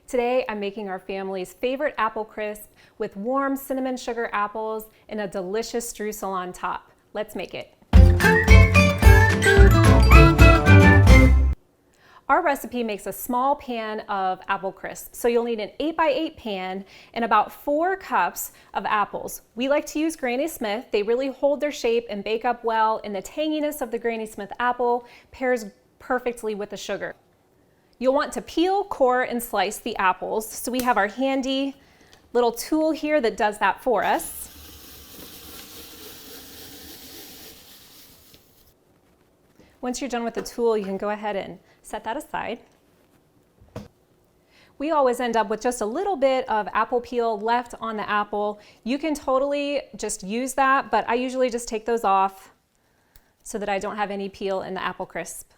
Today I'm making our family's favorite apple crisp with warm cinnamon sugar apples and a delicious streusel on top. Let's make it. Our recipe makes a small pan of apple crisp, so you'll need an 8x8 pan and about 4 cups of apples. We like to use Granny Smith. They really hold their shape and bake up well, and the tanginess of the Granny Smith apple pairs perfectly with the sugar. You'll want to peel, core, and slice the apples. So we have our handy little tool here that does that for us. Once you're done with the tool, you can go ahead and set that aside. We always end up with just a little bit of apple peel left on the apple. You can totally just use that, but I usually just take those off so that I don't have any peel in the apple crisp.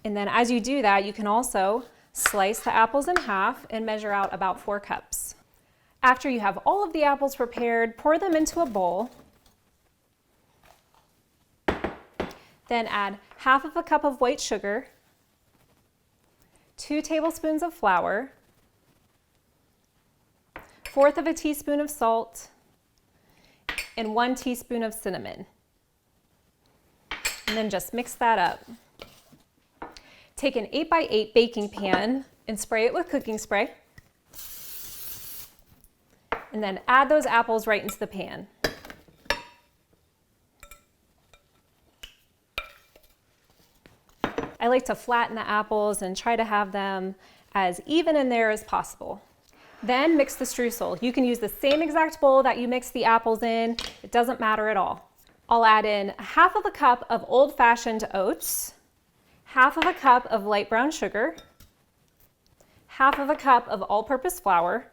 And then as you do that, you can also slice the apples in half and measure out about 4 cups. After you have all of the apples prepared, pour them into a bowl. Then add half of a cup of white sugar, 2 tablespoons of flour, 1/4 of a teaspoon of salt, and 1 teaspoon of cinnamon. And then just mix that up. Take an 8x8 baking pan and spray it with cooking spray. And then add those apples right into the pan. I like to flatten the apples and try to have them as even in there as possible. Then mix the streusel. You can use the same exact bowl that you mixed the apples in. It doesn't matter at all. I'll add in 1/2 a cup of old-fashioned oats, 1/2 a cup of light brown sugar, 1/2 a cup of all-purpose flour,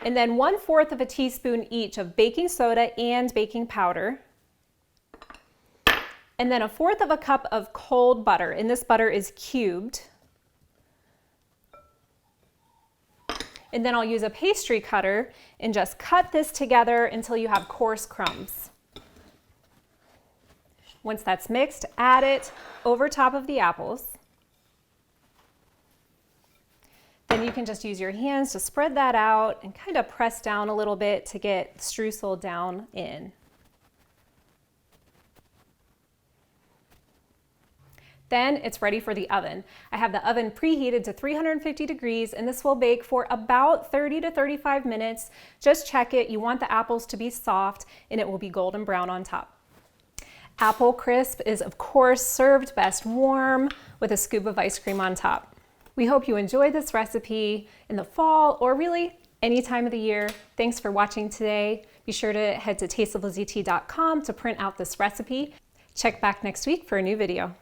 and then 1/4 of a teaspoon each of baking soda and baking powder, and then 1/4 of a cup of cold butter, and this butter is cubed. And then I'll use a pastry cutter and just cut this together until you have coarse crumbs. Once that's mixed, add it over top of the apples. Then you can just use your hands to spread that out and kind of press down a little bit to get the streusel down in. Then it's ready for the oven. I have the oven preheated to 350 degrees and this will bake for about 30 to 35 minutes. Just check it. You want the apples to be soft and it will be golden brown on top. Apple crisp is of course served best warm with a scoop of ice cream on top. We hope you enjoy this recipe in the fall or really any time of the year. Thanks for watching today. Be sure to head to tasteoflizzytea.com to print out this recipe. Check back next week for a new video.